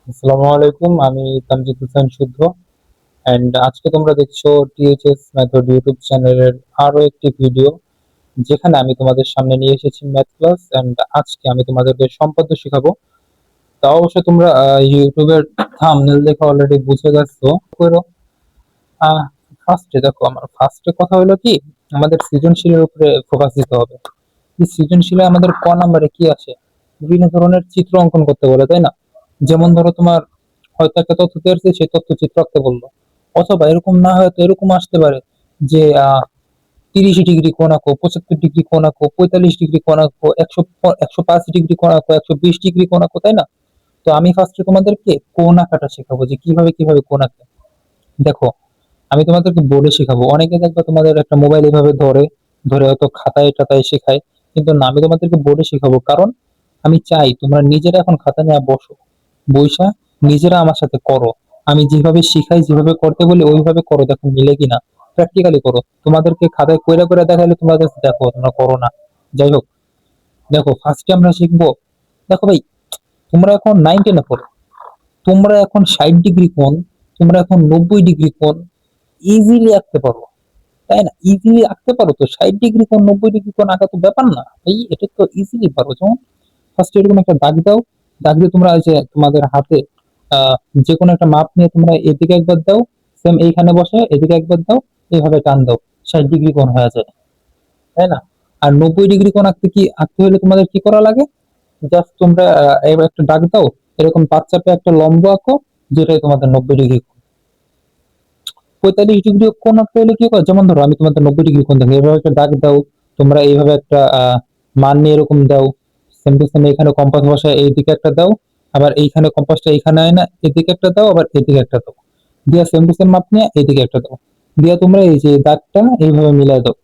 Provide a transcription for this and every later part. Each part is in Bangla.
আসসালামু আলাইকুম, আমি তামজিদ হোসেন শুদ্ধ। অ্যান্ড আজকে তোমরা দেখছো টিএইচএস মেথড ইউটিউব চ্যানেলের আরো একটি ভিডিও, যেখানে আমি তোমাদের সামনে নিয়ে এসেছি ম্যাথ ক্লাস। অ্যান্ড আজকে আমি তোমাদেরকে সম্পাদ্য শেখাবো। তা অবশ্য তোমরা ইউটিউবের থাম্বনেল দেখে অলরেডি বুঝে গেছো। করো ফার্স্টে দেখো, আমার ফার্স্টে কথা হলো কি, আমাদের সৃজনশীলের উপরে ফোকাস দিতে হবে। এই সৃজনশীলে আমাদের ক নাম্বারে কি আছে, বিভিন্ন ধরনের চিত্র অঙ্কন করতে বলে, তাই না? যেমন ধরো তোমার হয়তো একটা তথ্য দিয়েছে, সেই তথ্যচিত্র আঁকতে বললো। অথবা এরকম না হয়তো এরকম আসতে পারে যে 30 ডিগ্রি কোণ আঁকো, 75 ডিগ্রি কোণ আঁকো, 45 ডিগ্রি কোণ আঁকো, 105 ডিগ্রি কোণ আঁকো, 120 ডিগ্রি কোণ আঁকো, তাই না? তো আমি ফার্স্টে তোমাদেরকে কোণ আঁকাটা শেখাবো, যে কিভাবে কিভাবে কোণ আঁকে। দেখো, আমি তোমাদেরকে বোর্ডে শেখাবো। অনেকে দেখবে তোমাদের একটা মোবাইল এভাবে ধরে ধরে হয়তো খাতায় টাতায় শেখায়, কিন্তু না, আমি তোমাদেরকে বোর্ডে শেখাবো। কারণ আমি চাই তোমরা নিজেরা এখন খাতা নিয়ে বসো, বইসা নিজেরা আমার সাথে করো। আমি যেভাবে শিখাই, যেভাবে করতে বলি ওইভাবে করো, দেখো মিলে কিনা। প্র্যাকটিক্যালি করো, তোমাদেরকে খাতায় কইরা কইরা দেখাইলে তোমরা just দেখো, তোমরা করো না। যাই হোক, দেখো ফার্স্টে আমরা শিখবো। দেখো ভাই, তোমরা এখন 9-10 পড়ো, তোমরা এখন 60 ডিগ্রি কোণ, তোমরা এখন 90 ডিগ্রি কোণ ইজিলি আঁকতে পারো, তাই না? ইজিলি আঁকতে পারো তো, 60 ডিগ্রি কোণ 90 ডিগ্রি কোণ আঁকা তো ব্যাপার না এই, এটা তো ইজিলি পারো। যেমন ফার্স্ট এরকম একটা দাগ দাও। দাগ দিয়ে তোমরা এই যে তোমাদের হাতে আহ যে কোনো একটা মাপ নিয়ে তোমরা এদিকে একবার দাও, সেম এইখানে বসে এদিকে একবার দাও, এইভাবে টান দাও, 60 ডিগ্রি কোণ হয়ে যায়, তাই না? আর 90 ডিগ্রি কোণ আঁকতে হলে তোমাদের কি করা লাগে? জাস্ট তোমরা এবার একটা দাগ দাও, এরকম পাঁচ চাপে একটা লম্ব আঁকো, যেটাই তোমাদের 90 ডিগ্রি। 45 ডিগ্রি কোণ আঁকতে হলে কি করে, যেমন ধরো আমি তোমাদের 90 ডিগ্রি কোণ দেখো, এভাবে একটা দাগ দাও, তোমরা এইভাবে একটা মান নিয়ে এরকম দাও। সেম টু সেম এখানে কম্পাস বসায় এইদিকে একটা দাও, আবার এইখানে কম্পাসটা এইখানে আয় না, এদিকে একটা দাও, আবার এদিকে একটা দাও, দিয়া সেম টু সেম মাপ নিয়ে এইদিকে একটা দাও, দিয়া তোমরা এই যে দাগটা এইভাবে মিলাই দাও।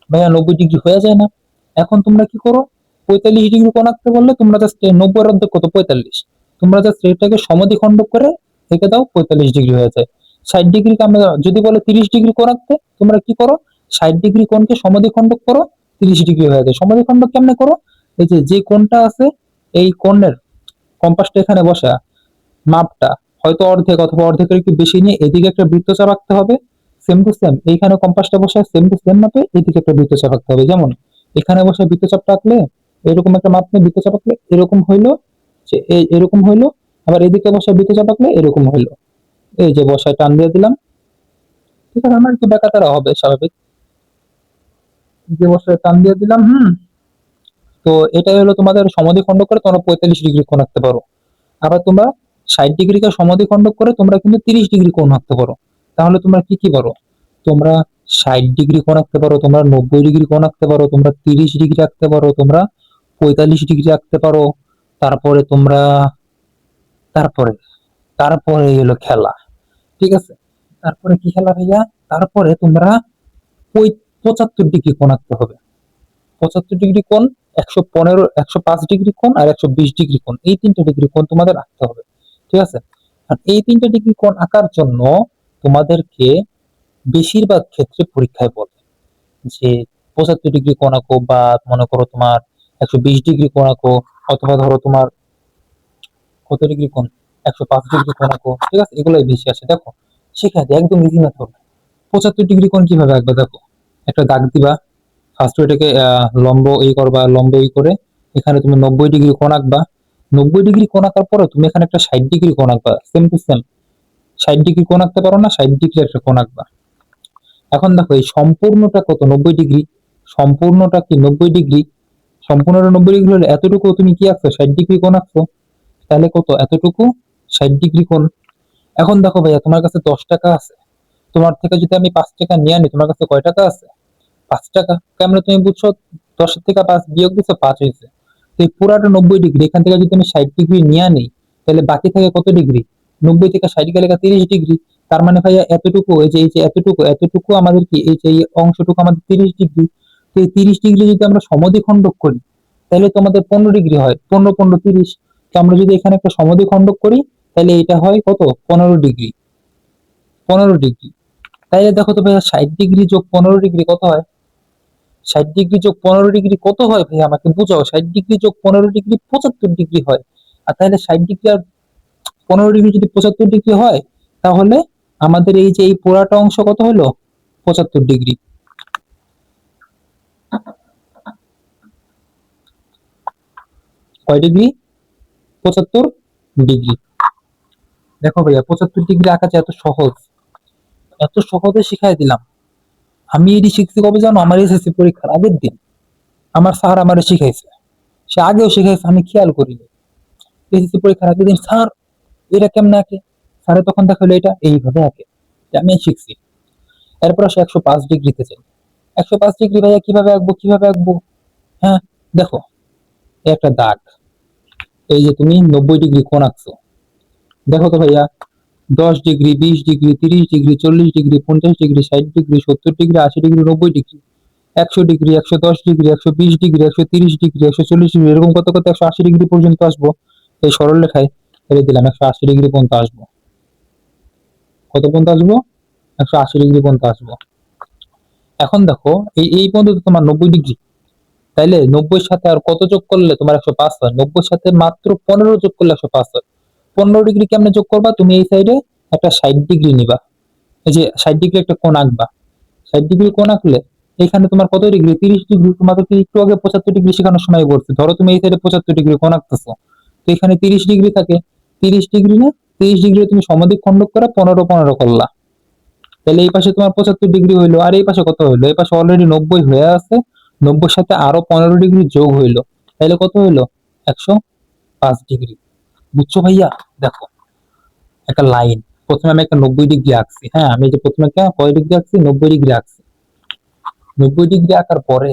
ভাইয়া 90 ডিগ্রি হয়ে যায় না? এখন তোমরা কি করো, 45 ডিগ্রি কোণ আঁকতে বললে তোমরা জাস্ট 90 এর অর্ধেক কত, 45। তোমরা জাস্ট এটাকে সমদ্বিখণ্ডক করে এঁকে দাও, 45 ডিগ্রি হয়ে যায়। 60 ডিগ্রিকে আমরা যদি বলে 30 ডিগ্রি কোণ আঁকতে, তোমরা কি করো, 60 ডিগ্রি কোণকে সমদ্বিখণ্ডক করো, 30 ডিগ্রি হয়ে যায়। সমদ্বিখণ্ডক কেমনে করো, এই যে যে কোণটা আছে, এই কোণের কম্পাসটা এখানে বসা, মাপটা হয়তো অর্ধেক অথবা অর্ধেকের একটু বেশি নিয়ে এদিকে একটা বৃত্তচাপ আঁকতে হবে। সেম টু সেম এইখানে কম্পাসটা বসে সেম টু সেম মাপে এদিকে একটা বৃত্তচাপ আঁকতে হবে। যেমন এখানে বসে বৃত্তচাপটা আঁকলে এরকম একটা মাপ নিয়ে বৃত্তচাপ আঁকলে এরকম হইলো, যে এরকম হইলো। আবার এদিকে বসে বৃত্তচাপ আঁকলে এরকম হইলো। এই যে বসায় টান দিয়ে দিলাম, ঠিক আছে, আমার একটু বেকাতারা হবে স্বাভাবিক। যে বসায় টান দিয়ে দিলাম, তো এটাই হলো তোমাদের সমদ্বিখণ্ডক করে তোমরা 45 ডিগ্রি কোণ আঁকতে পারো। আবার তোমরা 60 ডিগ্রিকে সমদ্বিখণ্ডক করে তোমরা কিন্তু 30 ডিগ্রি কোণ আঁকতে পারো। তাহলে তোমরা কি কি পারো, তোমরা 60 ডিগ্রি কোণ আঁকতে পারো, তোমরা 90 ডিগ্রি কোণ আঁকতে পারো, তোমরা 30 ডিগ্রি আঁকতে পারো, তোমরা 45 ডিগ্রি আঁকতে পারো। তারপরে তোমরা তারপরে তারপরে এলো খেলা, ঠিক আছে? তারপরে কি খেলা ভাইয়া? তারপরে তোমরা 75 ডিগ্রি কোণ আঁকতে হবে। 75 ডিগ্রি কোণ, 115, 105 ডিগ্রি কোণ আর 120 ডিগ্রি কোণ, এই তিনটা ডিগ্রি কোণ তোমাদের আঁকতে হবে, ঠিক আছে? আর এই তিনটা ডিগ্রি কোণ আঁকার জন্য তোমাদেরকে বেশিরভাগ ক্ষেত্রে পরীক্ষায় বলে যে 75 ডিগ্রি কোণ আঁকো, বা মনে করো তোমার 120 ডিগ্রি কোণ আঁকো, অথবা ধরো তোমার কত ডিগ্রি কোণ, 105 ডিগ্রি কোণ আঁকো, ঠিক আছে? এগুলোই বেশি আসে। দেখো শিখা দিই একদম ইজি মেথড। 75 ডিগ্রি কোণ কিভাবে আঁকবে, দেখো একটা দাগ দিবা, ফার্স্ট এটাকে লম্ব এই করবা, লম্ব এই করে এখানে তুমি 90 ডিগ্রি কোণ আঁকবা। 90 ডিগ্রি কোণ আঁকার পরে তুমি এখানে একটা 60 ডিগ্রি কোণ আঁকবা, সেম টু সেম 60 ডিগ্রি কোণ আঁকতে পারো না, 60 ডিগ্রি একটা কোণ আঁকবা। এখন দেখো এই সম্পূর্ণটা কত, 90 ডিগ্রি। সম্পূর্ণটা কি 90 ডিগ্রি? সম্পূর্ণটা 90 ডিগ্রি হলে এতটুকু তুমি কি আঁকছো, 60 ডিগ্রি কোণ আঁকছো। তাহলে কত, এতটুকু 60 ডিগ্রি কোণ। এখন দেখো ভাইয়া, তোমার কাছে 10 টাকা আছে, তোমার থেকে যদি আমি 5 টাকা নিয়ে আনি, তোমার কাছে কয় টাকা আছে? 5 টাকা। কেমনে তুমি বুঝছো? 10-এর থেকে 5 বিয়োগ দিছো, 5 হয়েছে। তো এই পুরাটা 90 ডিগ্রি, এখান থেকে যদি আমি 60 ডিগ্রি নিয়ে আনি, তাহলে বাকি থাকে কত ডিগ্রি? 90 থেকে 60 গেলে 30 ডিগ্রি। তার মানে ভাইয়া এতটুকু, এই যে এতটুকু এতটুকু আমাদের কি, এই যে এই অংশটুকু আমাদের 30 ডিগ্রি। তো এই 30 ডিগ্রি যদি আমরা সমদ্বিখণ্ডক করি, তাহলে তো আমাদের 15 ডিগ্রি হয়, 15 15 30। তো আমরা যদি এখানে একটা সমদ্বিখণ্ডক করি, তাহলে এটা হয় কত, 15 ডিগ্রি। 15 ডিগ্রি। তাইলে দেখো তো ভাইয়া, 60 ডিগ্রি যোগ 15 ডিগ্রি কত হয়? 60 ডিগ্রি যোগ 15 ডিগ্রি কত হয় ভাই, আমাকে বুঝাও। 60 ডিগ্রি যোগ 15 ডিগ্রি 75 ডিগ্রি হয়। আর তাহলে 60 ডিগ্রি আর 15 ডিগ্রি যদি 75 ডিগ্রি হয়, তাহলে আমাদের এই যে এই পোড়াটা অংশ কত হলো? 75 ডিগ্রি। কয় ডিগ্রি? 75 ডিগ্রি। দেখো ভাইয়া, 75 ডিগ্রি আঁকা যে এত সহজ, এত সহজে শিখাই দিলাম। আমি এটি শিখছি কবে জানো? আমার এসএসসি পরীক্ষার আগের দিন আমার স্যার আমারে শিখাইছে। সে আগেও শিখাইছে, আমি খেয়াল করিনি। এসএসসি পরীক্ষার আগের দিন, স্যার এটা কেমনে আঁকে? স্যারে তখন দেখালো এটা এইভাবে আঁকে। আমি শিখছি। এরপর আসে 105 ডিগ্রিতে যাই। 105 ডিগ্রি ভাইয়া কিভাবে আঁকবো, কিভাবে আঁকবো? হ্যাঁ, দেখো, একটা দাগ। এই যে তুমি 90 ডিগ্রি কোণ আঁকছো, দেখো তো ভাইয়া, 10 degree, 20 degree, 30 degree, 40 degree, 50 degree, 60 degree, 70 degree, 80 degree, 90 degree, 100 degree, 110 degree, 120 degree, 130 degree, 140 degree, এরকম কত কত 180 ডিগ্রি পর্যন্ত আসবো। এই সরল রেখায় ছেড়ে দিলাম 180 ডিগ্রি পর্যন্ত আসবো। কত পর্যন্ত আসবো? 180 ডিগ্রি পর্যন্ত আসবো। এখন দেখো, এই এই পর্যন্ত তোমার 90 ডিগ্রি, তাইলে 90 সাথে আর কত যোগ করলে তোমার 105 হয়? 90 সাথে মাত্র 15 যোগ করলে 105 হয়। 15 ডিগ্রি কেমনে যোগ করবা? তুমি এই সাইডে একটা 60 ডিগ্রি নিবা, এই যে 60 ডিগ্রি একটা কোণ আঁকবা। 60 ডিগ্রি কোণ আঁকলে এখানে তোমার কত ডিগ্রি? 30 ডিগ্রি। তোমাদেরকে একটু আগে 75 ডিগ্রি শেখানোর সময় বলছি, ধরো তুমি এই সাইডে 75 ডিগ্রি কোণ আঁকতেছো, তো এখানে 30 ডিগ্রি থাকে। 30 ডিগ্রি না, 30 ডিগ্রি তুমি সমদ্বিখ খণ্ডক করে 15 15 করলা, তাহলে এই পাশে তোমার 75 ডিগ্রি হইলো। আর এই পাশে কত হইলো? এই পাশে অলরেডি 90 হয়ে আছে, 90 সাথে আরো 15 ডিগ্রি যোগ হইলো, তাহলে কত হইলো? 105 ডিগ্রি। বুঝছো ভাইয়া? দেখো, একটা লাইন, প্রথমে আমি একটা 90 ডিগ্রি আঁকছি। হ্যাঁ, আমি যে প্রথমে কয় ডিগ্রি আঁকছি? 90 ডিগ্রি আঁকছি। 90 ডিগ্রি আঁকার পরে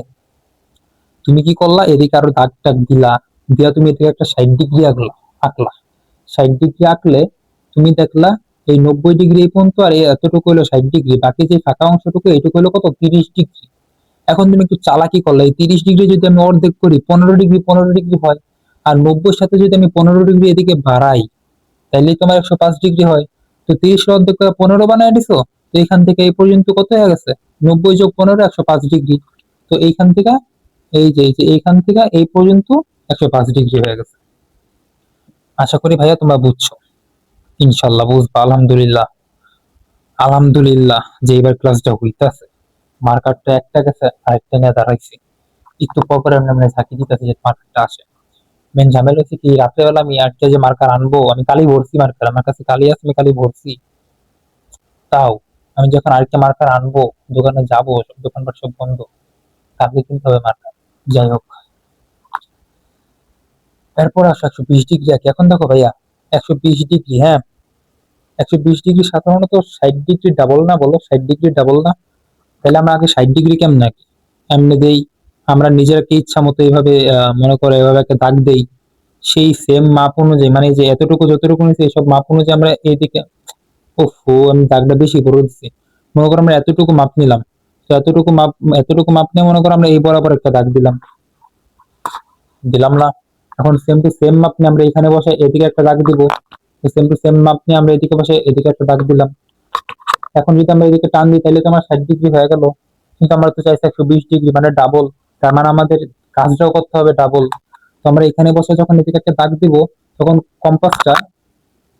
তুমি কি করলা? এদিকে আরো দাগ টাগ দিলা, দিয়া তুমি এদিকে একটা 60 ডিগ্রি আঁকলা। 60 ডিগ্রি আঁকলে তুমি দেখলা এই 90 ডিগ্রি এই পর্যন্ত, আর এই এতটুকু হলো 60 ডিগ্রি, বাকি যে ফাঁকা অংশটুকু এইটুকু হলো কত? 30 ডিগ্রি। এখন তুমি একটু চালাকি করলে, এই 30 ডিগ্রি যদি আমি অর্ধেক করি, 15 ডিগ্রি 15 ডিগ্রি হয়। আর 90 সাথে যদি আমি 15 ডিগ্রি এদিকে বাড়াই, তাইলেই তোমার 105 ডিগ্রি হয়। তো 30 অর্ধেক করে 15 বানায় দিছো, তো এখান থেকে এই পর্যন্ত কত হয়ে গেছে? 90 যোগ 15, 105 ডিগ্রি। তো এইখান থেকে এই যে এইখান থেকে এই পর্যন্ত 105 ডিগ্রি হয়ে গেছে। আশা করি ভাইয়া তোমরা বুঝছো, ইনশাল্লাহ বুঝবা। আলহামদুলিল্লাহ, আলহামদুলিল্লাহ যে এবার ক্লাসটা হইতাছে। মার্কারটা একটা গেছে, আরেকটা নিয়ে দাঁড়াইছি। একটু পর পর এমনি ঝাঁকি দিতেছে যে মার্কারটা আসে। মেন ঝামেলা হচ্ছে কি, রাত্রেবেলা আমি আজকে যে মার্কার আনবো, আমি কালি ভরছি মার্কার, আমার কাছে কালি আছে, আমি কালি ভরছি। তাও আমি যখন আরেকটা মার্কার আনবো, দোকানে যাবো, সব দোকানপাট সব বন্ধ, কালকে কিনতে হবে মার্কার। যাই হোক, এরপর আসো 120 ডিগ্রি আঁকি। এখন দেখো ভাইয়া, 120 ডিগ্রি, হ্যাঁ, 120 ডিগ্রি সাধারণত 60 ডিগ্রি ডাবল না? বলো, 60 ডিগ্রি ডাবল না? তাহলে আমরা আগে 60 ডিগ্রি কেমন আঁকি? এমনি দেই, আমরা নিজেরা কি ইচ্ছা মতো এইভাবে মনে করো এভাবে একটা দাগ দেই, সেই সেম মাপ অনুযায়ী, মানে যে এতটুকু যতটুকু নিয়েছে এইসব মাপ অনুযায়ী আমরা এইদিকে, ওফো আমি দাগটা বেশি করে দিচ্ছি। মনে করো আমরা এতটুকু মাপ নিলাম, তো এতটুকু মাপ নিয়ে মনে করো আমরা এই বরাবর একটা দাগ দিলাম, দিলাম না? এখন সেম টু সেম মাপ নিয়ে আমরা এখানে বসে এদিকে একটা দাগ দিব, তো সেম টু সেম মাপ নিয়ে আমরা এদিকে বসে এদিকে একটা দাগ দিলাম। এখন যদি আমরা এদিকে টান দিই, তাহলে তো আমার 60 ডিগ্রি হয়ে গেল। কিন্তু আমরা তো চাইছি 120 ডিগ্রি, মানে ডাবল। তার মানে আমাদের কাজটাও করতে হবে ডাবল। তো আমরা এখানে বসে যখন এদিকে একটা দাগ দিব, তখন কম্পাসটা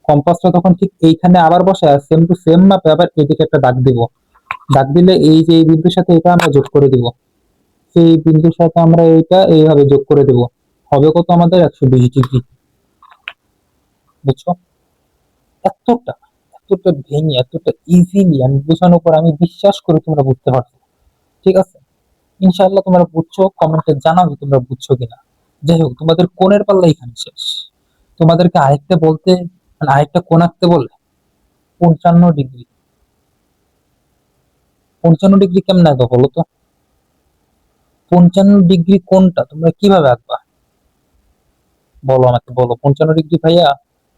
কম্পাসটা তখন ঠিক এইখানে আবার বসে সেম টু সেম মাপে আবার এদিকে একটা দাগ দিব। দাগ দিলে এই যে এই বিন্দুর সাথে এটা আমরা যোগ করে দিব, সেই বিন্দুর সাথে আমরা এইটা এইভাবে যোগ করে দেব। হবে কত আমাদের? 120 ডিগ্রি। বুঝছো? এতটা এতটা ভেঙে, এতটা ইজিলি আমি বোঝানোর পর আমি বিশ্বাস করি তোমরা বুঝতে পারছো। ঠিক আছে, ইনশাআল্লাহ তোমরা বুঝছো। কমেন্টে জানাও যে তোমরা বুঝছো কিনা। যাই হোক, তোমাদের কোণের পাল্লা এখানে শেষ। তোমাদেরকে আরেকটা বলতে, মানে আরেকটা কোণ আঁকতে বললে, 55 ডিগ্রি। 55 ডিগ্রি কেমন আঁকবা বলো তো? 55 ডিগ্রি কোণটা তোমরা কিভাবে আঁকবা? বলো আমাকে, বলো। 55 ডিগ্রি ভাইয়া,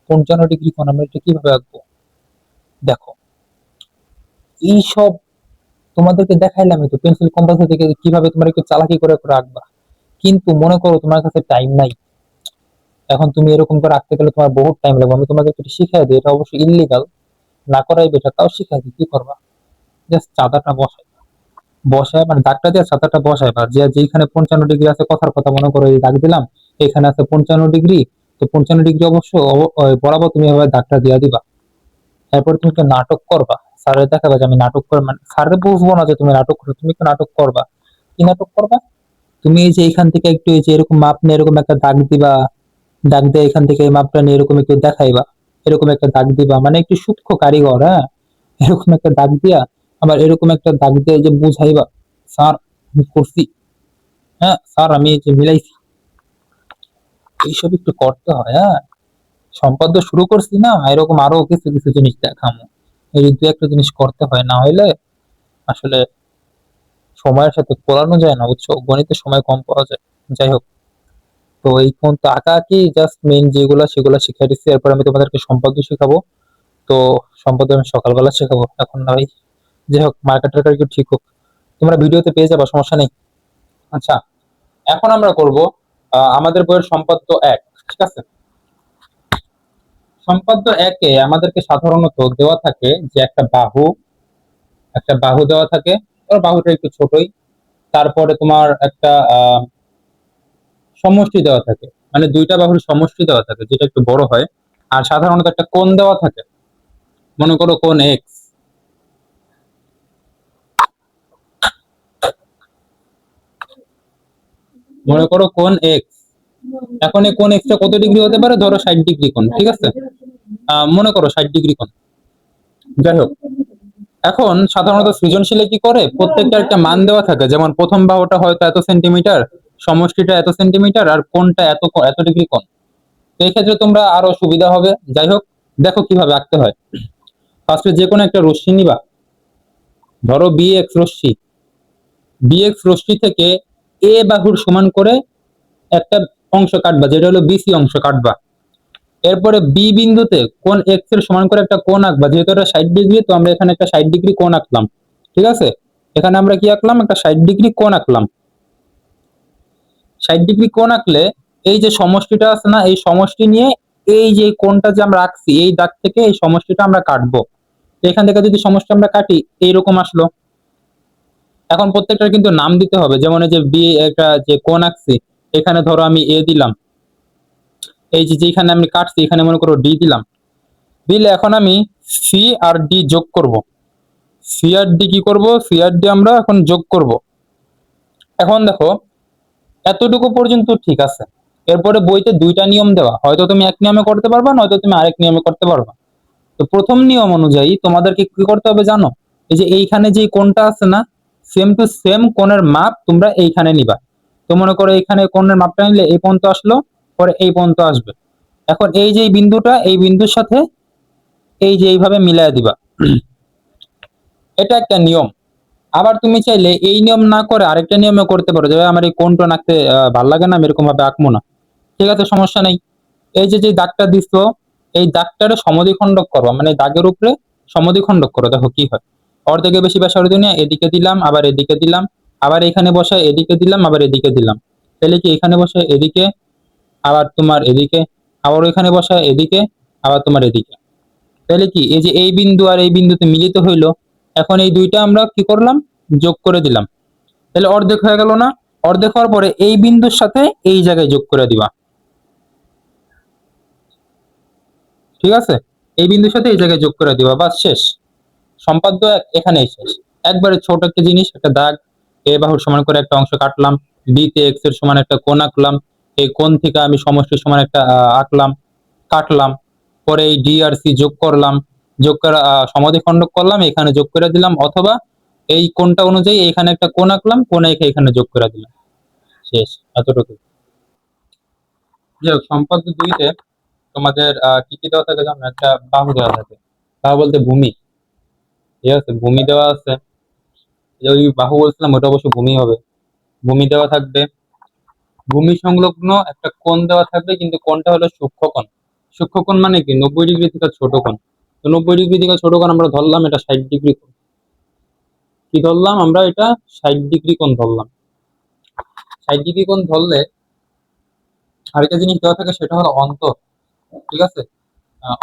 55 ডিগ্রি কোণ আমরা এটা কিভাবে আঁকবো? দেখো, এইসব তোমাদেরকে দেখাইলাম তো পেন্সিল কম্পাস থেকে কিভাবে তোমরা একটু চালাকি করে করে আঁকবা। কিন্তু মনে করো তোমার কাছে টাইম নাই, এখন তুমি এরকম করে আঁকতে গেলে তোমার বহুত টাইম লাগবে। আমি তোমাদেরকে একটু শিখাই দিই, এটা অবশ্যই ইল্লিগাল, না করাই বেটার, তাও শিখাই দিই। কি করবা? জাস্ট চাঁদাটা বসায় মানে দাগটা দিয়ে ছাতাটা বসায়, বা যে যেখানে 55 ডিগ্রি আছে, কথার কথা মনে করো এই দাগ দিলাম, এখানে আছে 55 ডিগ্রি, তো 55 ডিগ্রি অবশ্য বরাবর তুমি এভাবে দাগটা দিয়ে দিবা। এরপর তুমি একটা নাটক করবা, স্যারের দেখাবা যে আমি নাটক করে, মানে স্যারের বুঝবো না যে তুমি নাটক করো, তুমি একটু নাটক করবা। কি নাটক করবা? তুমি এই যে এখান থেকে একটু এই যে এরকম মাপ নিয়ে এরকম একটা দাগ দিবা, দাগ দিয়ে এখান থেকে এই মাপটা নিয়ে এরকম একটু দেখাইবা, এরকম একটা দাগ দিবা, মানে একটু সূক্ষ্ম কারিগর, হ্যাঁ। এরকম একটা দাগ দিয়া আবার এরকম একটা দাগ দিয়ে যে বুঝাইবা, স্যার আমি করছি, হ্যাঁ স্যার আমি এই যে মিলাইছি। এইসব একটু করতে হয়, হ্যাঁ। সম্পাদ্য শুরু করছি না, এরকম আরো কিছু কিছু জিনিস দেখামো। এই দু একটা জিনিস করতে হয়, না হইলে আসলে সময়ের সাথে পড়ানো যায় না, বুঝছো, গণিতে সময় কম পাওয়া যায়। যাই হোক, তো এই কোন তো আঁকা আঁকি জাস্ট মেইন যেগুলো সেগুলো শিখাই দিচ্ছি, এরপর আমি তোমাদেরকে সম্পাদ্য শেখাবো। তো সম্পাদ্য আমি সকালবেলা শেখাবো এখন না ভাই। যাই হোক, মার্কেট টার্কেট একটু ঠিক হোক, তোমরা ভিডিওতে পেয়ে যাবা, সমস্যা নেই। আচ্ছা, এখন আমরা করব আমাদের বইয়ের সম্পাদ্য এক, ঠিক আছে। সম্পাদ্য একে আমাদেরকে সাধারণত দেওয়া থাকে যে একটা বাহু দেওয়া থাকে, ওর বাহুটা একটু ছোটই। তারপরে তোমার একটা সমষ্টি দেওয়া থাকে, মানে দুইটা বাহুর সমষ্টি দেওয়া থাকে যেটা একটু বড় হয়। আর সাধারণত একটা কোণ দেওয়া থাকে, মনে করো কোণ এক্স। মনে করো কোণ এক্স। এখন এই কোণ এক্সটা কত ডিগ্রি হতে পারে? ধরো 60 ডিগ্রি কোণ, ঠিক আছে। মনে করো 60 ডিগ্রি কোণ। যাই হোক, এখন সাধারণত সৃজনশীলে কি করে, প্রত্যেকটা একটা মান দেওয়া থাকে, যেমন প্রথম বাহুটা হয়তো এত সেন্টিমিটার, সমষ্টিটা এত সেন্টিমিটার, আর কোণটা এত এত ডিগ্রি কোণ। তো এই ক্ষেত্রে তোমরা আরো সুবিধা হবে। যাই হোক, দেখো কিভাবে আঁকতে হয়। ফার্স্টে যে কোনো একটা রশ্মি নিবা, ধরো বি এক্স রশ্মি। বি এক্স রশ্মি থেকে এ বাহুর সমান করে একটা অংশ কাটবা, যেটা হলো বিসি অংশ কাটবা। এরপরে বি বিন্দুতে কোণ এক্স এর সমান করে একটা কোণ আঁকবা, যেহেতু এটা 60 ডিগ্রি, তো আমরা এখানে একটা 60 ডিগ্রি কোণ আঁকলাম, ঠিক আছে। এখানে আমরা কি আঁকলাম? একটা 60 ডিগ্রি কোণ আঁকলাম। 60 ডিগ্রি কোণ আঁকলে এই যে সমষ্টিটা আছে না, এই সমষ্টি নিয়ে এই যে কোণটা যে আমরা আঁকছি, এই দাগ থেকে এই সমষ্টিটা আমরা কাটবো। তো এখান থেকে যদি সমষ্টি আমরা কাটি, এইরকম আসলো। এখন প্রত্যেকটার কিন্তু নাম দিতে হবে, যেমন এই যে বি একটা যে কোণ আঁকছি, এখানে ধরো আমি এ দিলাম। এই যে যেখানে আমি কাটছি এখানে মনে করো ডি দিলাম। দিলে এখন আমি সি আর ডি যোগ করব। সি আর ডি কি করব? সি আর ডি আমরা এখন যোগ করব। এখন দেখো, এতটুকু পর্যন্ত ঠিক আছে। এরপরে বইতে দুইটা নিয়ম দেওয়া, হয়তো তুমি এক নিয়মে করতে পারবা, নয়তো তুমি আরেক নিয়মে করতে পারবা। তো প্রথম নিয়ম অনুযায়ী তোমাদেরকে কি করতে হবে জানো? এই যে এইখানে যে কোণটা আছে না, সেম টু সেম কোণের মাপ তোমরা এইখানে নিবা। তো মনে করো এইখানে কোণের মাপটা নিলে এই পর্যন্ত আসলো, পরে এই পর্যন্ত আসবে। এখন এই যে বিন্দুটা, এই বিন্দুর সাথে এই যে এইভাবে মিলাই দিবা। এটা একটা নিয়ম। আবার তুমি চাইলে এই নিয়ম না করে আরেকটা নিয়মে করতে পারো, যে আমার এই কোণটা আঁকতে ভালো লাগে না, আমি এরকম ভাবে আঁকবো না। ঠিক আছে, সমস্যা নেই। এই যে যে দাগটা দিছো, এই দাগটারে সমদ্বিখণ্ডক করো, মানে দাগের উপরে সমদ্বিখণ্ডক করো, দেখো কি হয়। অর্ধেকে বেশি ব্যাসার্ধ নিয়ে এদিকে দিলাম, আবার এদিকে দিলাম, আবার এখানে বসায় এদিকে দিলাম, আবার এদিকে দিলাম। তাহলে কি এখানে বসায় এদিকে, আবার তোমার এদিকে, আবার এখানে বসায় এদিকে, আবার তোমার এদিকে। তাহলে কি এই যে এই বিন্দু আর এই বিন্দুতে মিলিত হইলো। এখন এই দুইটা আমরা কি করলাম? যোগ করে দিলাম। তাহলে অর্ধেক হয়ে গেল না? অর্ধেক হওয়ার পরে এই বিন্দুর সাথে এই জায়গায় যোগ করে দিবা, ঠিক আছে। এই বিন্দুর সাথে এই জায়গায় যোগ করে দিবা, বাস শেষ। সম্পাদ্য এখানেই শেষ। একবারে ছোট একটা জিনিস, একটা দাগ। এ বাহুর সমান করে একটা অংশ কাটলাম, বি তে এক্স এর সমান একটা কোণ আঁকলাম, এই কোণ থেকে আমি সমষ্টির সমান একটা আঁকলাম, কাটলাম। পরে এই ডি আর সি যোগ করলাম, যোগ করে সমদ্বিখণ্ডক করলাম, এখানে যোগ করে দিলাম, অথবা এই কোণটা অনুযায়ী এখানে একটা কোণ আঁকলাম, কোণ এঁকে এখানে যোগ করে দিলাম, শেষ। এতটুকু। যাই হোক, সম্পাদ্য দুইতে তোমাদের কি কি দেওয়া থাকে জানো? একটা বাহু দেওয়া থাকে, বাহু বলতে ভূমি, ঠিক আছে, ভূমি দেওয়া আছে। যে ওই বাহু বলছিলাম ওটা অবশ্য ভূমি হবে। ভূমি দেওয়া থাকবে, ভূমি সংলগ্ন একটা কোণ দেওয়া থাকবে, কিন্তু কোণটা হলো সূক্ষ্মকোণ। সূক্ষ্মকোণ মানে কি? 90 ডিগ্রি থেকে ছোট কোণ। তো 90 ডিগ্রি থেকে ছোট কোণ আমরা ধরলাম এটা 60 ডিগ্রি কোণ। কি ধরলাম আমরা? এটা 60 ডিগ্রি কোণ ধরলাম। 60 ডিগ্রি কোণ ধরলে আরেকটা জিনিস দেওয়া থাকে, সেটা হলো অন্তর, ঠিক আছে।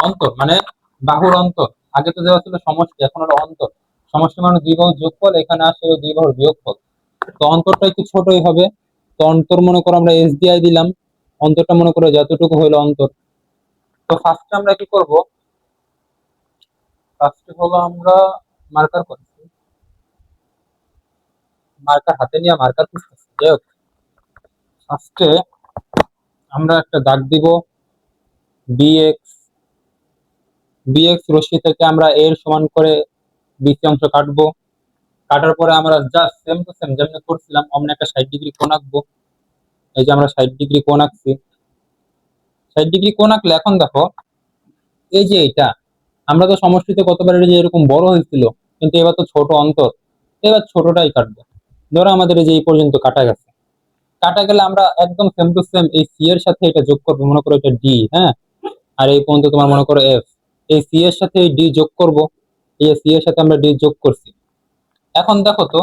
অন্তর মানে বাহুর অন্তর। আগে তো দেওয়া ছিল সমষ্টি, এখন হলো অন্তর। সমষ্টি মানে দুই বাহুর যোগফল, এখানে আসলে দুই বাহুর বিয়োগফল। তো অন্তরটা একটু ছোটই হবে। তো অন্তর মনে করো আমরা এস দিয়ে দিলাম, অন্তরটা মনে করো যতটুকু হইলো অন্তর। তো ফার্স্টে আমরা কি করব, ফার্স্টে হলো আমরা মার্কার করছি, মার্কার হাতে নিয়ে মার্কার করতেছি। যাই হোক, ফার্স্টে আমরা একটা দাগ দিব বিএক্স, বিএক্স রশ্মি থেকে আমরা এর সমান করে বিসি অংশ কাটবো। কাটার পরে আমরা জাস্ট সেম টু সেম যেমন করছিলাম অমনি একটা 60 ডিগ্রি কোণ আঁকবো। এই যে আমরা 60 ডিগ্রি কোণ আঁকছি। 60 ডিগ্রি কোণ আঁকলে এখন দেখো এই যে এটা আমরা তো সমষ্টিতে কতবার এটা যে এরকম বড় হয়েছিল, কিন্তু এবার তো ছোট অন্তর, এবার ছোটটাই কাটবো। ধরো আমাদের এই যে এই পর্যন্ত কাটা গেছে, কাটা গেলে আমরা একদম সেম টু সেম এই সি এর সাথে এটা যোগ করবো, মনে করো এটা ডি, হ্যাঁ, আর এই পর্যন্ত তোমার মনে করো এফ, এই সি এর সাথে এই ডি যোগ করব, এই সি এর সাথে আমরা ডি যোগ করছি। এখন দেখো তো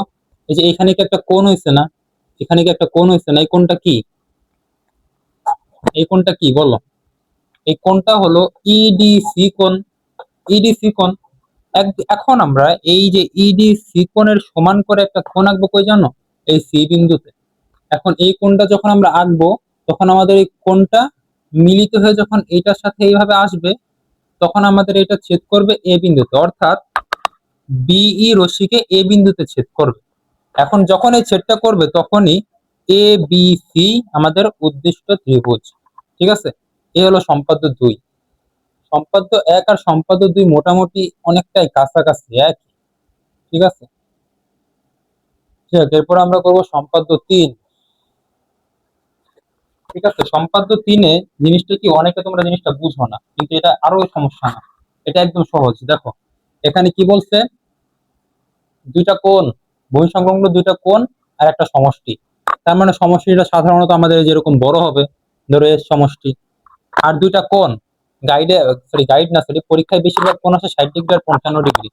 এই যে এখানে কি একটা কোণ হয়েছে না, এখানে কি একটা কোণ হয়েছে না, এই কোণটা কি, এই কোণটা কি বলো, এই কোণটা হলো ইডিসি কোণ, ইডিসি কোণ। এখন আমরা এই যে ইডিসি কোণের সমান করে একটা কোণ আঁকবো কই জানো, এই সি বিন্দুতে। এখন এই কোণটা যখন আমরা আঁকবো তখন আমাদের এই কোণটা মিলিত হয়ে যখন এইটার সাথে এইভাবে আসবে তখন আমাদের এটা ছেদ করবে এ বিন্দুতে, অর্থাৎ বিই রশ্মিকে এ বিন্দুতে ছেদ করবে। এখন যখন এই ছেদটা করবে তখনই এ বি সি আমাদের উদ্দিষ্ট ত্রিভুজ। ঠিক আছে, এই হলো সম্পাদ্য 2। সম্পাদ্য 1 আর সম্পাদ্য 2 মোটামুটি অনেকটাই কাছাকাছি একই। ঠিক আছে, ঠিক আছে, এরপর আমরা করব সম্পাদ্য 3। ঠিক আছে, সম্পাদ্য 3-এ জিনিসটা কি, অনেকে তোমরা জিনিসটা বুঝো না, কিন্তু এটা আরো সমস্যা না, এটা একদম সহজ। দেখো এখানে কি বলছে, দুইটা কোণ, বহিঃসংলগ্ন দুইটা কোণ আর একটা সমষ্টি। তার মানে সমষ্টিটা সাধারণত আমাদের যেরকম বড় হবে, ধরো এর সমষ্টি, আর দুইটা কোণ, গাইডে সরি গাইড না সরি পরীক্ষায় বেশিরভাগ কোণ আসে 60 ডিগ্রি আর 55 ডিগ্রি।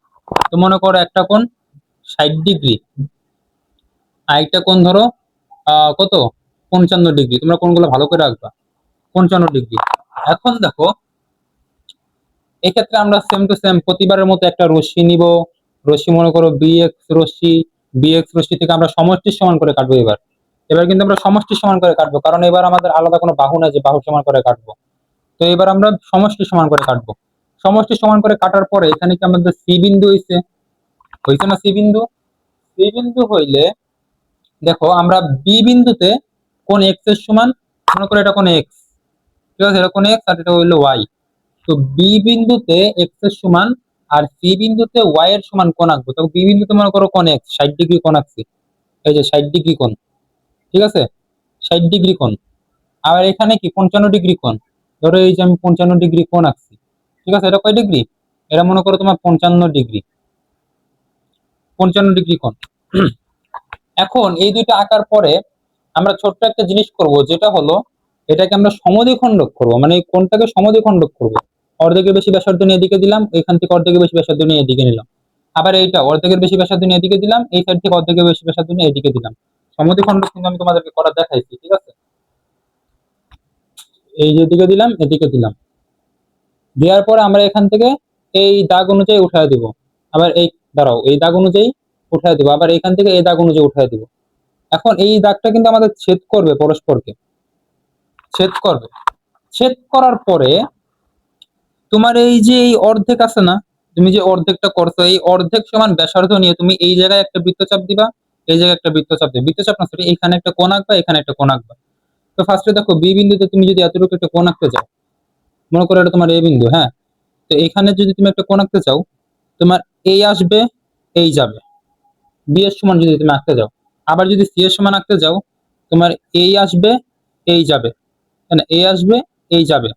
তো মনে করো একটা কোণ 60 ডিগ্রি, আর একটা কোণ ধরো কত 55 ডিগ্রি, তোমরা কোণগুলো ভালো করে রাখবা, 55 ডিগ্রি। এখন দেখো এক্ষেত্রে আমরা সেম টু সেম প্রতিবারের মতো একটা রশ্মি নিব, রশ্মি মনে করো বিএক্স রশ্মি, বিএক্স রশ্মি থেকে আমরা সমষ্টির সমান করে কাটবো। এবার এবার কিন্তু আমরা সমষ্টির সমান করে কাটবো, কারণ এবার আমাদের আলাদা কোনো বাহু নাই যে বাহু সমান করে কাটবো। তো এবার আমরা সমষ্টি সমান করে কাটবো। সমষ্টি সমান করে কাটার পরে এখানে কি আমাদের সি বিন্দু হয়েছে, হয়েছে না সি বিন্দু, সি বিন্দু হইলে দেখো আমরা বি বিন্দুতে কোন এক্স এর সমান, মনে করো এটা কোন এক্স, ঠিক আছে, এটা কোন এক্স আর এটা হইলো ওয়াই। তো বি বিন্দুতে এক্স এর সমান আর সি বিন্দুতে ওয়াই এর সমান কোণ আঁকবো। তো বি বিন্দুতে মনে করো কোন এক্স 60 ডিগ্রি কোণ আঁকছি, এই যে 60 ডিগ্রি কোণ, ঠিক আছে, 60 ডিগ্রি কোণ। আর এখানে কি 55 ডিগ্রি কোণ, ধরো এই যে আমি 55 ডিগ্রি কোণ আঁকছি, ঠিক আছে, এটা কয় ডিগ্রি, এটা মনে করো তোমার 55 ডিগ্রি, 55 ডিগ্রি কোণ। এখন এই দুইটা আঁকার পরে আমরা ছোট্ট একটা জিনিস করব, যেটা হলো এটাকে আমরা সমদ্বিখণ্ডক করব, মানে এই কোণটাকে সমদ্বিখণ্ডক করব। অর্ধেকের বেশি ব্যাসার্ধ নিয়ে এদিকে দিলাম, এখান থেকে অর্ধেকের বেশি ব্যাসার্ধ নিয়ে এদিকে নিলাম, আবার এইটা অর্ধেকের বেশি ব্যাসার্ধ নিয়ে এদিকে দিলাম, এই সাইড থেকে অর্ধেকের বেশি ব্যাসার্ধ নিয়ে এদিকে দিলাম। সমদ্বিখণ্ডক কিন্তু আমি তোমাদেরকে করা দেখাইছি, ঠিক আছে, এই যে এদিকে দিলাম এদিকে দিলাম, দেওয়ার পরে আমরা এখান থেকে এই দাগ অনুযায়ী উঠায় দিব, আবার এই দাঁড়াও এই দাগ অনুযায়ী উঠায় দিব, আবার এখান থেকে এই দাগ অনুযায়ী উঠায় দিব। এখন এই দাগটা কিন্তু আমাদের ছেদ করবে, পরস্পরকে ছেদ করবে। ছেদ করার পরে তোমার এই যে এই অর্ধেক আছে না, তুমি যে অর্ধেকটা করছো এই অর্ধেক সমান ব্যাসার্ধ নিয়ে তুমি এই জায়গায় একটা বৃত্তচাপ দিবা, এই জায়গায় একটা বৃত্তচাপ দিবে, বৃত্তচাপ না সরি এখানে একটা কোণ আঁকবা, এখানে একটা কোণ আঁকবা। তো ফার্স্টে দেখো বি বিন্দুতে তুমি যদি এতটুকু একটা কোণ আঁকতে চাও, মনে করো এটা তোমার এ বিন্দু, হ্যাঁ, তো এখানে যদি তুমি একটা কোণ আঁকতে চাও, তোমার এই আসবে এই যাবে, বি এর সমান যদি তুমি আঁকতে যাও, আবার যদি সি এর সমান আঁকতে যাও তোমার এই আসবে এই যাবে, মানে এই আসবে এই যাবে।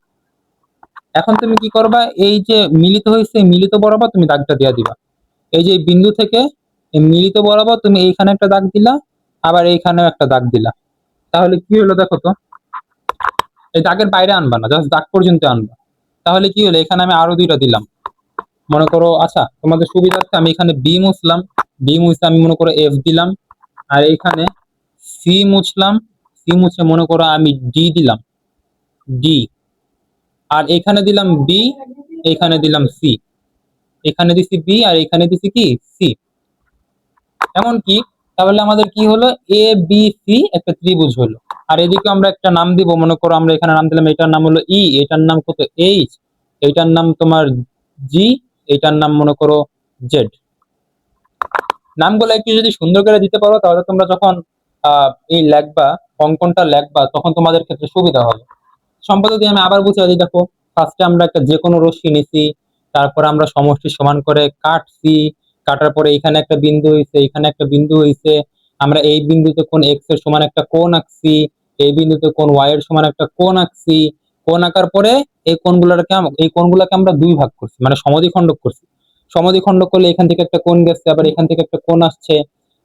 এখন তুমি কি করবা, এই যে মিলিত হয়েছে মিলিত বরাবর তুমি দাগটা দিয়ে দিবা, এই যে বিন্দু থেকে এই মিলিত বরাবর তুমি এইখানে একটা দাগ দিলা, আবার এইখানেও একটা দাগ দিলা। তাহলে কি হলো দেখো তো, এই দাগের বাইরে আনবা না, জাস্ট দাগ পর্যন্ত আনবা। তাহলে কি হলো, এখানে আমি আরো দুইটা দিলাম, মনে করো আচ্ছা তোমাদের সুবিধার্থে আমি এখানে বি মুছলাম, বি মুছতে আমি মনে করো এফ দিলাম, আর এখানে সি মুছলাম, সি মুছে মনে করো আমি ডি দিলাম, ডি, আর এখানে দিলাম বি, এখানে দিলাম সি, এখানে দিছি বি আর এখানে দিছি কি সি। এমনকি তাহলে আমাদের কি হলো, এ বি সি একটা ত্রিভুজ হলো। আর এদিকে আমরা একটা নাম দিব, মনে করো আমরা এখানে নাম দিলাম, এটার নাম হলো ই, এটার নাম কত এইচ, এটার নাম তোমার জি, এটার নাম মনে করো জেড। নামগুলো একটু যদি সুন্দর করে দিতে পারো তাহলে তোমরা যখন এই লেখবা, অঙ্কনটা লেখবা, তখন তোমাদের ক্ষেত্রে সুবিধা হবে। সম্পাদক দিয়ে আমি আবার বুঝিয়ে দিই, দেখো ফার্স্টে আমরা একটা যে কোনো রশ্মি নিছি, তারপর আমরা সমষ্টি সমান করে কাটছি, কাটার পরে এখানে একটা বিন্দু হইছে, এখানে একটা বিন্দু হইছে, আমরা এই বিন্দুতে কোন এক্স এর সমান একটা কোণ আঁকছি, এই বিন্দুতে কোন ওয়াই এর সমান একটা কোণ আঁকছি। কোণ আঁকার পরে এই কোণগুলোকে আমরা দুই ভাগ করছি, মানে সমদ্বিখণ্ডক করছি। সমদ্বিখণ্ডক করলে এখান থেকে একটা কোণ গেছে, আবার এখান থেকে একটা কোণ আসছে,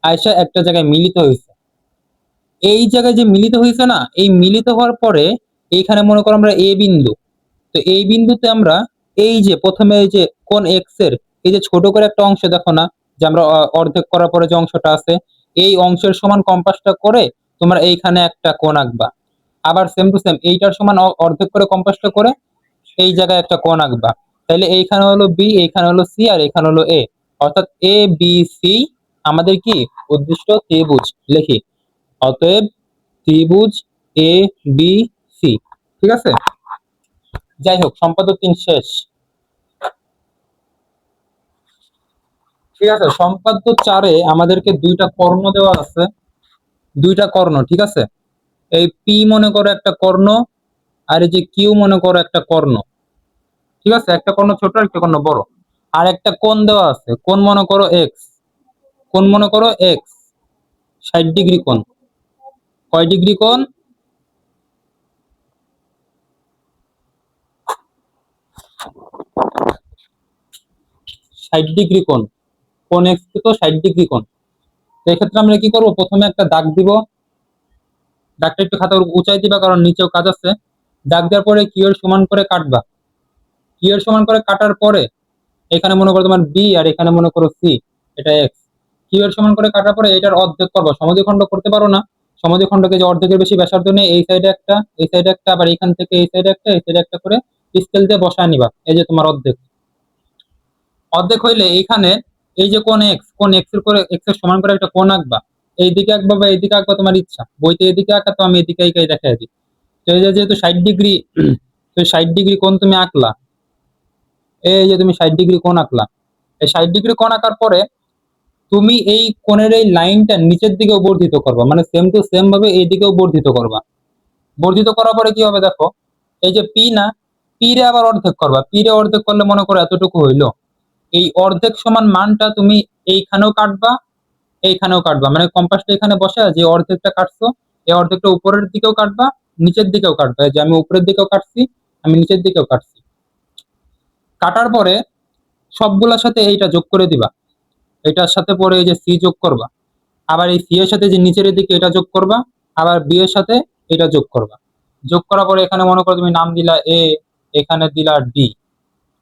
আয়সা একটা জায়গায় মিলিত হয়েছে। এই জায়গায় যে মিলিত হয়েছে না, এই মিলিত হওয়ার পরে এইখানে মনে করো আমরা এ বিন্দু, তো এই বিন্দুতে আমরা এই যে প্রথমে এই যে কোন এক্স এর এই যে ছোট করে একটা অংশ দেখো না, যে আমরা অর্ধেক করার পরে যে অংশটা আছে, এই অংশের সমান কম্পাসটা করে তোমরা এইখানে একটা কোণ আঁকবা। আবার সেম টু সেম এইটার সমান অর্ধেক করে কম্পাসটা করে এই জায়গায় একটা কোণ আঁকবা। তাইলে এইখানে হলো বি, এইখানে হলো সি, আর এখানে হলো এ, অর্থাৎ এ বি সি আমাদের কি উদ্দিষ্ট ত্রিভুজ লিখি। অতএব ত্রিভুজ এ বি সি। ঠিক আছে, যাই হোক সম্পাদক 3 শেষ। ঠিক আছে, সম্পাদ্য 4-এ আমাদেরকে দুইটা কর্ণ দেওয়া আছে, দুইটা কর্ণ। ঠিক আছে, এই পি মনে করো একটা কর্ণ, আর এই যে কিউ মনে করো একটা কর্ণ। ঠিক আছে, একটা কর্ণ ছোট, একটা কর্ণ বড়। আর একটা কোণ দেওয়া আছে, কোণ মনে করো এক্স, কোণ মনে করো এক্স, 60 ডিগ্রি কোণ। কয় ডিগ্রি কোণ? 60 ডিগ্রি কোণ। কোণ এক্স তো 60 ডিগ্রি কোণ। তো এক্ষেত্রে আমরা কি করবো, প্রথমে একটা দাগ দিব, দাগটা একটু খাতার উঁচাই দিবা কারণ নিচেও কাজ আছে। দাগ দেওয়ার পরে কিউ এর সমান করে কাটবা। কিউ এর সমান করে কাটার পরে এখানে মনে করো তোমার বি, আর এখানে মনে করো সি, এটা এক্স। কিউ এর সমান করে কাটার পরে এটার অর্ধেক করবা, সমদ্বিখণ্ড করতে পারো না, সমদ্বিখণ্ডকে যে অর্ধেকের বেশি ব্যাসার্ধ নেই, এই সাইডে একটা, এই সাইডে একটা, আবার এখান থেকে এই সাইডে একটা, এই সাইডে একটা করে স্কেল দিয়ে বসায় নিবা। এই যে তোমার অর্ধেক। অর্ধেক হইলে এইখানে এই যে কোন এক্স, কোন এক্স এর করে এক্স এর সমান করে একটা কোণ আঁকবা। এইদিকে আঁকবা বা এইদিকে আঁকবা তোমার ইচ্ছা, বইতে এদিকে আঁকা, তো আমি এদিকে আঁকাই দেখাই দিই। তো এই যে যেহেতু 60 ডিগ্রি, তো 60 ডিগ্রি কোণ তুমি আঁকলা, এই যে তুমি 60 ডিগ্রি কোণ আঁকলা। এই 60 ডিগ্রি কোণ আঁকার পরে তুমি এই কোণের এই লাইনটা নিচের দিকেও বর্ধিত করবা, মানে সেম টু সেম ভাবে এই দিকেও বর্ধিত করবা। বর্ধিত করার পরে কি হবে দেখো, এই যে পি না, পি রে আবার অর্ধেক করবা। পি রে অর্ধেক করলে মনে করো এতটুকু হইলো। এই অর্ধেক সমান মানটা তুমি এইখানেও কাটবা, এইখানেও কাটবা, মানে কম্পাসটা এখানে বসে যে অর্ধেকটা কাটছো, এই অর্ধেকটা উপরের দিকেও কাটবা, নিচের দিকেও কাটবা। যে আমি উপরের দিকেও কাটছি, আমি নিচের দিকেও কাটছি। কাটার পরে সবগুলোর সাথে এইটা যোগ করে দিবা, এটার সাথে পরে এই যে সি যোগ করবা, আবার এই সি এর সাথে যে নিচের দিকে এটা যোগ করবা, আবার বি এর সাথে এটা যোগ করবা। যোগ করার পরে এখানে মনে করো তুমি নাম দিলা এ, এখানে দিলা ডি,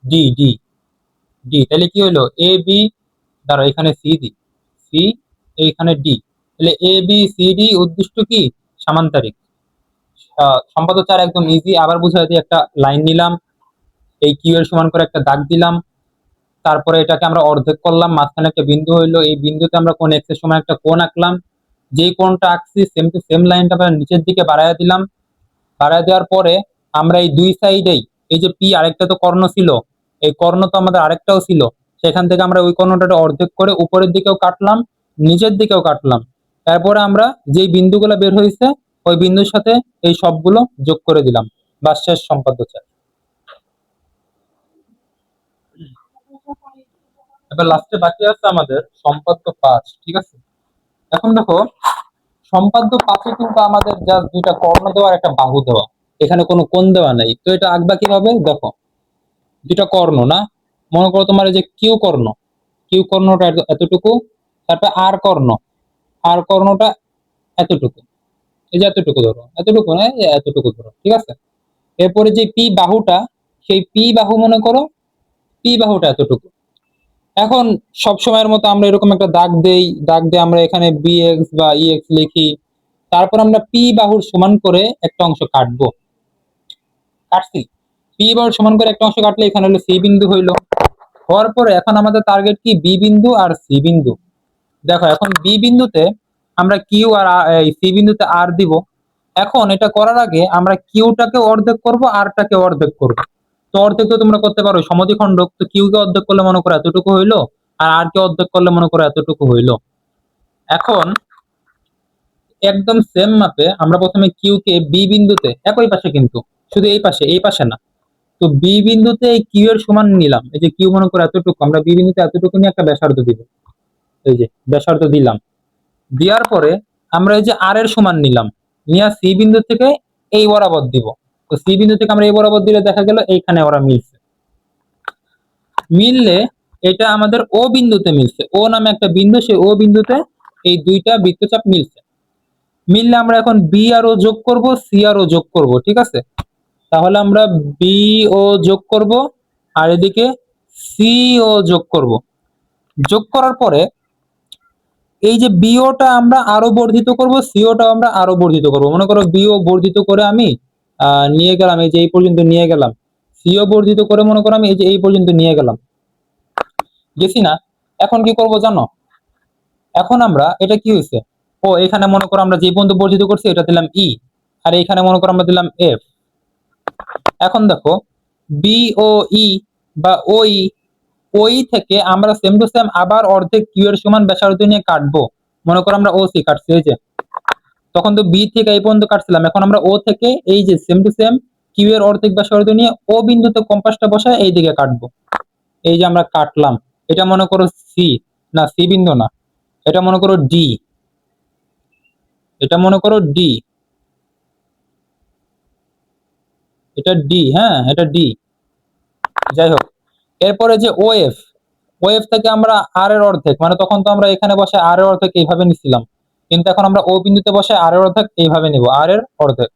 ডি ডি ডি, তাহলে কি হলো এ বি, দাঁড়াও এখানে সি দি, সি, এইখানে ডি, তাহলে এ বি সি ডি উদ্দিষ্ট কি সামান্তরিক। সম্পাদক 4 একদম ইজি, আবার বুঝাই দিই, একটা লাইন নিলাম, এই কিউ এর সমান করে একটা দাগ দিলাম, তারপরে এটাকে আমরা অর্ধেক করলাম, মাঝখানে একটা বিন্দু হইলো, এই বিন্দুতে আমরা কোন এক্স এর সময় একটা কোণ আঁকলাম। যেই কোণটা আঁকছি সেম টু সেম লাইনটা আমরা নিচের দিকে বাড়ায় দিলাম। বাড়ায় দেওয়ার পরে আমরা এই দুই সাইডেই এই যে পি আরেকটা তো কর্ণ ছিল, এই কর্ণ তো আমাদের আরেকটাও ছিল, সেখান থেকে আমরা ওই কর্ণটা অর্ধেক করে উপরের দিকেও কাটলাম, নিচের দিকেও কাটলাম। তারপরে আমরা যেই বিন্দুগুলো বের হয়েছে ওই বিন্দুর সাথে এই সবগুলো যোগ করে দিলাম। বাস শেষ সম্পাদ্য 4। এবার লাস্টে বাকি আছে আমাদের সম্পাদ্য 5। ঠিক আছে, এখন দেখো সম্পাদ্য 5-এ কিন্তু আমাদের জাস্ট দুইটা কর্ণ দেওয়া আর একটা বাহু দেওয়া, এখানে কোনো কোণ দেওয়া নাই। তো এটা আঁকবা কিভাবে দেখো, দুইটা কর্ণ না, মনে করো তোমার এই যে কিউ কর্ণ, কিউ কর্ণটা এতটুকু, তারপর আর কর্ণ, আর কর্ণটা এতটুকু, এই যে এতটুকু ধরো, এতটুকু না এই যে এতটুকু ধরো। ঠিক আছে, এরপরে যে পি বাহুটা, সেই পি বাহু মনে করো, পি বাহুটা এতটুকু। এখন সব সময়ের মতো আমরা এরকম একটা দাগ দেই, দাগ দিয়ে আমরা এখানে বি এক্স বা ই এক্স লিখি। তারপর আমরা পি বাহুর সমান করে একটা অংশ কাটবো, কাটছি। পি বাহুর সমান করে একটা অংশ কাটলে এখানে হলো সি বিন্দু হইলো। হওয়ার পরে এখন আমাদের টার্গেট কি, বি বিন্দু আর সি বিন্দু। দেখো এখন বি বিন্দুতে আমরা কিউ আর সি বিন্দুতে আর দিব। এখন এটা করার আগে আমরা কিউটাকে অর্ধেক করব, আরটাকে অর্ধেক করব। তো অর্ধেক তো তোমরা করতে পারো, সমদ্বিখণ্ডক তো কিউ কে অর্ধেক করলে মনে করো এতটুকু হইলো, আর আর কে অর্ধেক করলে মনে করো এতটুকু হইলো। এখন একদম সেম মাপে আমরা প্রথমে কিউ কে বি বিন্দুতে, একই পাশে কিন্তু, শুধু এই পাশে না, তো বি বিন্দুতে এই কিউ এর সমান নিলাম। এই যে কিউ মনে করো এতটুকু, আমরা বি বিন্দুতে এতটুকু নিয়ে একটা ব্যাসার্ধ দিব। এই যে ব্যাসার্ধ দিলাম, দেওয়ার পরে আমরা এই যে আর এর সমান নিলাম, নিয়ে সি বিন্দু থেকে এই বরাবর দিব। তো সি বিন্দু থেকে আমরা এই বরাবর দিলে দেখা গেল এইখানে ওরা মিলছে। মিললে এটা আমাদের ও বিন্দুতে মিলছে, ও নামে একটা বিন্দু, সেই ও বিন্দুতে এই দুইটা বৃত্তচাপ মিলছে। মিললে আমরা এখন বি আর ও যোগ করব, সি আর ও যোগ করব, ঠিক আছে। তাহলে আমরা বি ও যোগ করব, আর এদিকে সি ও যোগ করব। যোগ করার পরে এই যে বিওটা আমরা আরো বর্ধিত করব, সিওটা আমরা আরো বর্ধিত করব। মনে করো বিও বর্ধিত করে আমি নিয়ে গেলাম, এই যে এই পর্যন্ত নিয়ে গেলাম। সিও বর্ধিত করে মনে করো আমি এই যে এই পর্যন্ত নিয়ে গেলাম, গেছি না। এখন কি করব জানো, এখন আমরা এটা কি হয়েছে, ও এখানে মনে করো আমরা যে পর্যন্ত বর্ধিত করছি এটা দিলাম ই, আর এইখানে মনে করো আমরা দিলাম এফ। এখন দেখো বি ও ই বা ওই, ওই থেকে আমরা সেম টু সেম আবার অর্ধেক কিউ এর সমান ব্যাসার্ধ নিয়ে কাটবো। মনে করো আমরা ও সি কাটছি, এই যে তখন তো বি থেকে এই পর্যন্ত কাটছিলাম, এখন আমরা ও থেকে এই যে সেম টু সেম কিউ এর অর্ধেক ব্যাসার্ধ নিয়ে ও বিন্দুতে কম্পাসটা বসায় এই দিকে কাটবো। এই যে আমরা কাটলাম, এটা মনে করো সি, না সি বিন্দু না, এটা মনে করো ডি, এটা মনে করো ডি, এটা ডি, হ্যাঁ এটা ডি। যাই হোক, এরপরে যে ও এফ, ও এফ থেকে আমরা আর এর অর্ধেক, মানে তখন তো আমরা এখানে বসে আর এর অর্ধেক এইভাবে নিছিলাম, কিন্তু এখন আমরা ও বিন্দুতে বসে আর এর অর্ধেক এইভাবে নিব, আর এর অর্ধেক।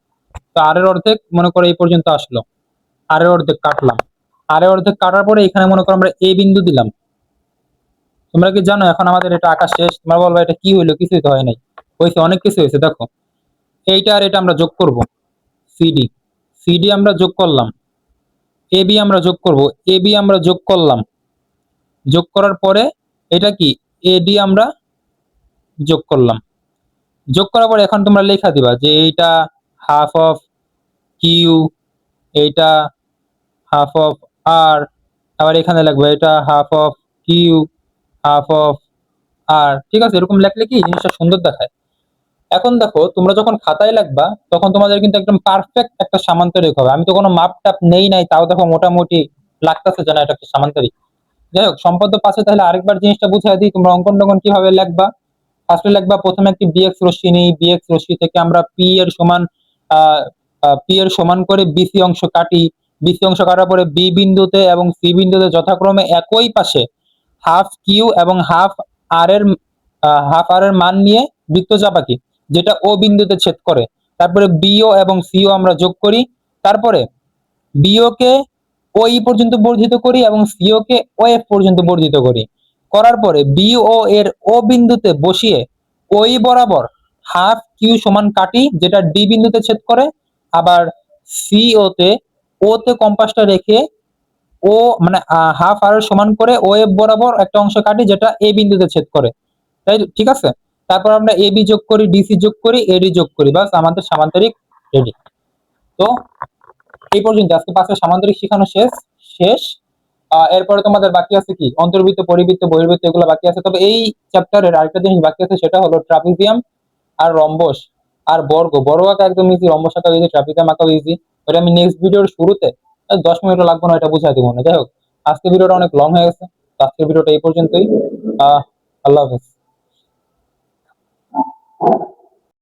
তো আর এর অর্ধেক মনে করো এই পর্যন্ত আসলো, আর এর অর্ধেক কাটলাম। আর এর অর্ধেক কাটার পরে এখানে মনে করো আমরা এ বিন্দু দিলাম। তোমরা কি জানো এখন আমাদের এটা আঁকা শেষ? তোমরা বলবা এটা কি হইলো, কিছুই তো হয় নাই। হয়েছে, অনেক কিছু হয়েছে। দেখো এইটা আর এটা আমরা যোগ করব, সিডি, সিডি আমরা যোগ করলাম, এ বি আমরা যোগ করব, এ বি আমরা যোগ করলাম। যোগ করার পরে এটা কি এডি আমরা যোগ করলাম। যোগ করার পরে এখন তোমরা লেখা দিবা যে এইটা হাফ অফ কিউ, এইটা হাফ অফ আর, আবার এখানে লাগবে এটা half of Q, half of R, ঠিক আছে। এরকম লেখলে কি জিনিসটা সুন্দর দেখায়। এখন দেখো তোমরা যখন খাতায় লিখবা তখন তোমাদের কিন্তু একদম পারফেক্ট একটা সামান্তরিক হবে। আমি তো কোনো মাপ টাপ নেই নাই, তাও দেখো মোটামুটি লাগতেছে যেন এটা একটা সামান্তরিক। যাই হোক, সম্পদ পাশে তাহলে আরেকবার জিনিসটা বুঝাই দিই, তোমরা অঙ্কন টঙ্কন কিভাবে লিখবা। ফার্স্টে লিখবা প্রথমে একটি বিএক্স রশ্মি নিই, বিএক্স রশ্মি থেকে আমরা পি এর সমান করে বিসি অংশ কাটি। বিসি অংশ কাটার পরে বি বিন্দুতে এবং সি বিন্দুতে যথাক্রমে একই পাশে হাফ কিউ এবং হাফ আর এর মান নিয়ে বৃত্তচাপ আঁকি, যেটা ও বিন্দুতে ছেদ করে। তারপরে বিও এবং সিও আমরা যোগ করি। তারপরে বিও কে ওই পর্যন্ত বর্ধিত করি এবং সিও কে ও এফ পর্যন্ত বর্ধিত করি। করার পরে বিও এর ও বিন্দুতে বসিয়ে ওই বরাবর হাফ কিউ সমান কাটি, যেটা ডি বিন্দুতে ছেদ করে। আবার সিও তে, ও তে কম্পাসটা রেখে ও মানে হাফ আর সমান করে ও এফ বরাবর একটা অংশ কাটি, যেটা এ বিন্দুতে ছেদ করে। তাই ঠিক আছে। তারপর আমরা এ বি যোগ করি, ডিসি যোগ করি, এডি যোগ করি, বাস আমাদের সামান্তরিক রেডি। তো এই পর্যন্ত আজকে পাঁচটা সামান্তরিক শেখানো শেষ শেষ এরপরে তোমাদের বাকি আছে কি অন্তর্বৃত্ত, পরিবৃত্ত, বহির্বৃত্ত, এগুলো বাকি আছে। তবে এই চ্যাপ্টারের আরেকটা জিনিস বাকি আছে, সেটা হলো ট্রাপিজিয়াম আর রম্বস আর বর্গ। বর্গ আঁকা একদম ইজি, রম্বস আঁকা ইজি, ট্রাপিজিয়াম আঁকা ইজি। ওটা আমি নেক্সট ভিডিওর শুরুতে 10 মিনিটও লাগবে না এটা বুঝাই দিব না। যাই হোক, আজকে ভিডিওটা অনেক লং হয়ে গেছে, তো আজকের ভিডিওটা এই পর্যন্তই। আল্লাহ হাফেজ।